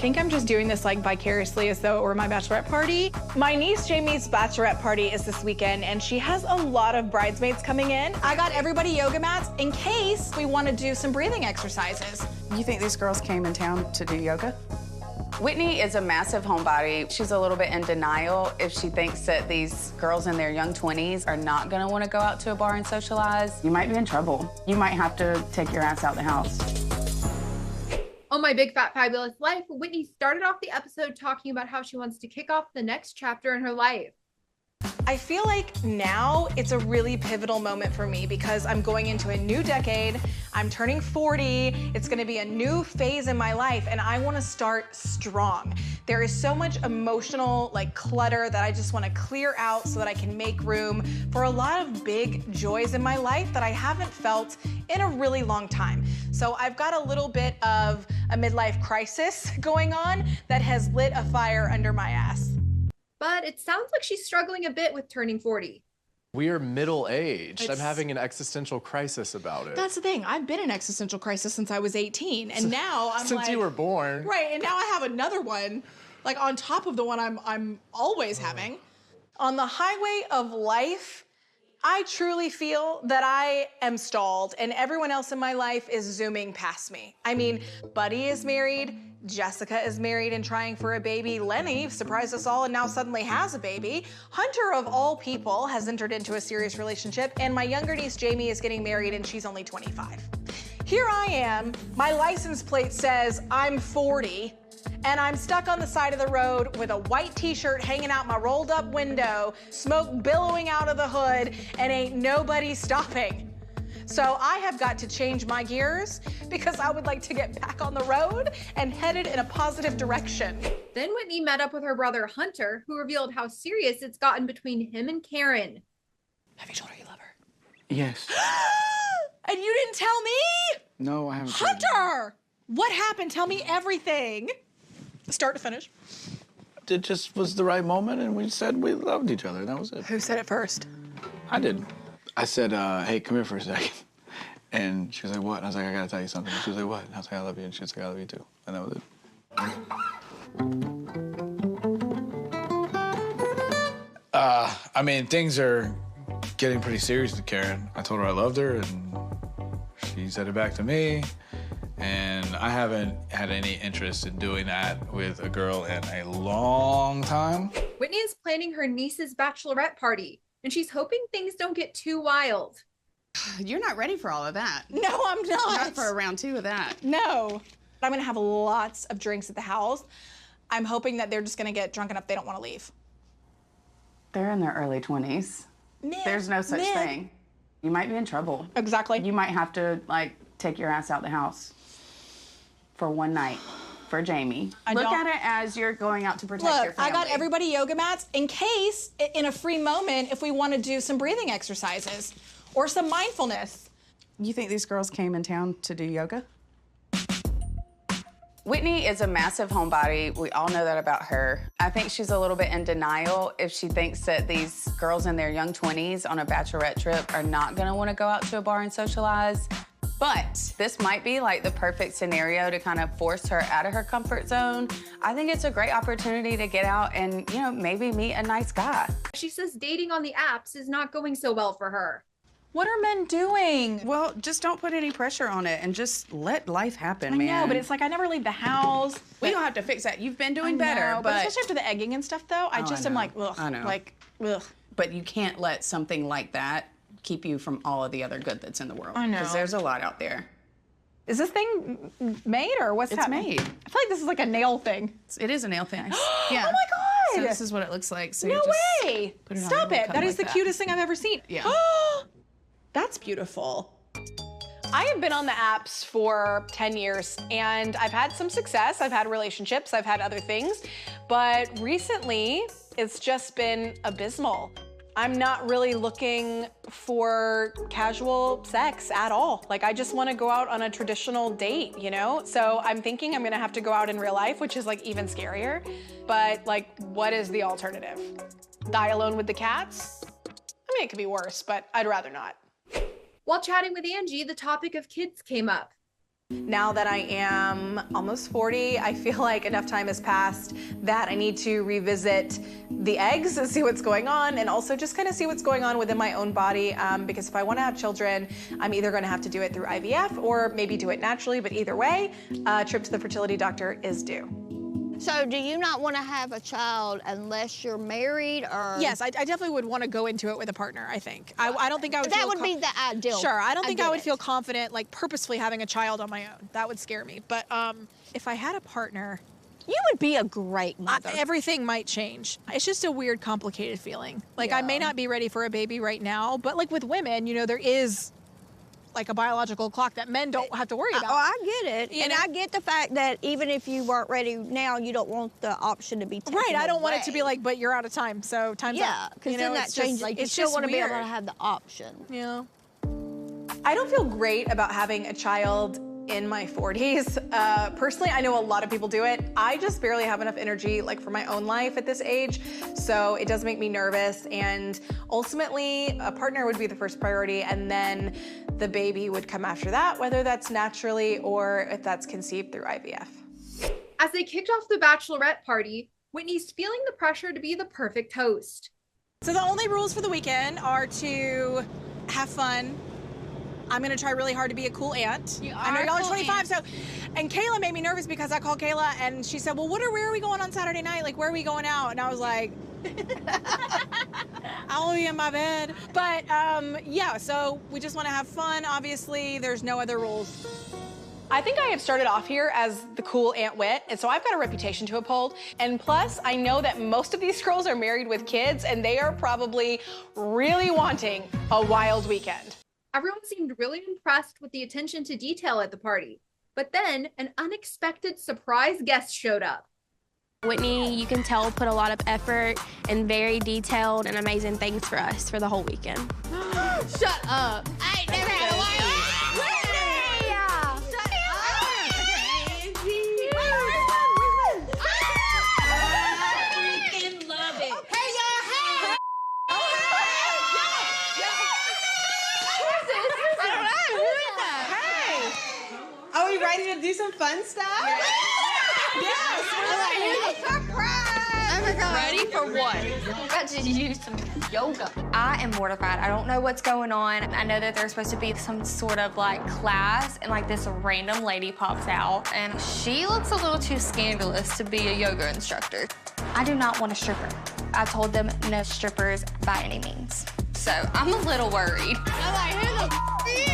think I'm just doing this like vicariously as though it were my bachelorette party. My niece Jamie's bachelorette party is this weekend and she has a lot of bridesmaids coming in. I got everybody yoga mats in case we want to do some breathing exercises. You think these girls came in town to do yoga? Whitney is a massive homebody. She's a little bit in denial if she thinks that these girls in their young 20s are not gonna wanna go out to a bar and socialize. You might be in trouble. You might have to take your ass out the house. On My Big Fat Fabulous Life, Whitney started off the episode talking about how she wants to kick off the next chapter in her life. I feel like now it's a really pivotal moment for me because I'm going into a new decade. I'm turning 40. It's gonna be a new phase in my life and I wanna start strong. There is so much emotional clutter that I just wanna clear out so that I can make room for a lot of big joys in my life that I haven't felt in a really long time. So I've got a little bit of a midlife crisis going on that has lit a fire under my ass. But it sounds like she's struggling a bit with turning 40. We are middle-aged. I'm having an existential crisis about it. That's the thing. I've been in existential crisis since I was 18, and now I'm Since you were born. Right, and now I have another one, on top of the one I'm always having. On the highway of life, I truly feel that I am stalled, and everyone else in my life is zooming past me. I mean, Buddy is married, Jessica is married and trying for a baby. Lenny surprised us all and now suddenly has a baby. Hunter, of all people, has entered into a serious relationship, and my younger niece Jamie is getting married and she's only 25. Here I am, my license plate says I'm 40, and I'm stuck on the side of the road with a white t-shirt hanging out my rolled up window, smoke billowing out of the hood, and ain't nobody stopping. So I have got to change my gears because I would like to get back on the road and headed in a positive direction. Then Whitney met up with her brother Hunter, who revealed how serious it's gotten between him and Karen. Have you told her you love her? Yes. And you didn't tell me? No, I haven't. told you. Hunter! What happened? Tell me everything. Start to finish. It just was the right moment, and we said we loved each other. That was it. Who said it first? I did. I said, hey, come here for a second. And she was like, what? And I was like, I gotta tell you something. She was like, what? And I was like, I love you. And she was like, I love you too. And that was it. I mean, things are getting pretty serious with Karen. I told her I loved her, and she said it back to me. And I haven't had any interest in doing that with a girl in a long time. Whitney is planning her niece's bachelorette party, and she's hoping things don't get too wild. You're not ready for all of that. No, I'm not. Not for a round 2 of that. No. I'm gonna have lots of drinks at the house. I'm hoping that they're just gonna get drunk enough they don't wanna leave. They're in their early 20s. There's no such thing. You might be in trouble. Exactly. You might have to, take your ass out the house for one night for Jamie. Look at it as you're going out to protect your family. I got everybody yoga mats in case, in a free moment, if we want to do some breathing exercises or some mindfulness. You think these girls came in town to do yoga? Whitney is a massive homebody. We all know that about her. I think she's a little bit in denial if she thinks that these girls in their young 20s on a bachelorette trip are not gonna wanna go out to a bar and socialize. But this might be the perfect scenario to kind of force her out of her comfort zone. I think it's a great opportunity to get out and, maybe meet a nice guy. She says dating on the apps is not going so well for her. What are men doing? Well, just don't put any pressure on it and just let life happen, I man. know, but it's I never leave the house. We don't have to fix that. You've been doing better, but especially after the egging and stuff, though, I just am ugh. I know. Ugh. But you can't let something like that keep you from all of the other good that's in the world. I know. Because there's a lot out there. Is this thing made or what's happening? It's made. I feel like this is a nail thing. It is a nail thing. Oh Yeah. my God! So this is what it looks like. So No you just way! put it on Stop and it! cut That it is the like cutest thing I've ever seen. Yeah. That's beautiful. I have been on the apps for 10 years and I've had some success. I've had relationships, I've had other things, but recently it's just been abysmal. I'm not really looking for casual sex at all. I just want to go out on a traditional date, So I'm thinking I'm gonna have to go out in real life, which is even scarier. But what is the alternative? Die alone with the cats? I mean, it could be worse, but I'd rather not. While chatting with Angie, the topic of kids came up. Now that I am almost 40, I feel like enough time has passed that I need to revisit the eggs and see what's going on, and also just kind of see what's going on within my own body, because if I want to have children, I'm either going to have to do it through IVF or maybe do it naturally, but either way, a trip to the fertility doctor is due. So do you not want to have a child unless you're married or? Yes, I definitely would want to go into it with a partner, I think. I don't think I would That feel would be the ideal. Sure, I don't think I get would it. feel confident, like, purposefully having a child on my own. That would scare me. But if I had a partner, You would be a great mother. everything might change. It's just a weird, complicated feeling. Like, I may not be ready for a baby right now, but like with women, you know, there is like a biological clock that men don't have to worry about. Oh, I get it. You And know? I get the fact that even if you weren't ready now, you don't want the option to be taken Right, I don't want it to away. be like, but you're out of time, so time's up. Yeah, because You know, then that it's just, changes. like, You it's still just want to be able weird. to have the option. Yeah. I don't feel great about having a child in my 40s. Personally, I know a lot of people do it. I just barely have enough energy, like, for my own life at this age, so it does make me nervous, and ultimately, a partner would be the first priority, and then the baby would come after that, whether that's naturally or if that's conceived through IVF. As they kicked off the bachelorette party, Whitney's feeling the pressure to be the perfect host. So the only rules for the weekend are to have fun. I'm gonna try really hard to be a cool aunt. I know y'all are 25, so, and Kayla made me nervous because I called Kayla and she said, well, where are we going on Saturday night? Like, where are we going out? And I was like, I'll be in my bed. But yeah, so we just wanna have fun. Obviously, there's no other rules. I think I have started off here as the cool Aunt Whit, and so I've got a reputation to uphold. And plus, I know that most of these girls are married with kids, and they are probably really wanting a wild weekend. Everyone seemed really impressed with the attention to detail at the party. But then an unexpected surprise guest showed up. Whitney, you can tell, put a lot of effort and very detailed and amazing things for us for the whole weekend. Shut up. I ain't never had a wife. Are we ready to do some fun stuff? Yes. Ready for what? I'm about to use some yoga. I am mortified. I don't know what's going on. I know that there's supposed to be some sort of like class, and like this random lady pops out, and she looks a little too scandalous to be a yoga instructor. I do not want a stripper. I told them no strippers by any means. So I'm a little worried. I'm like, who the f are you?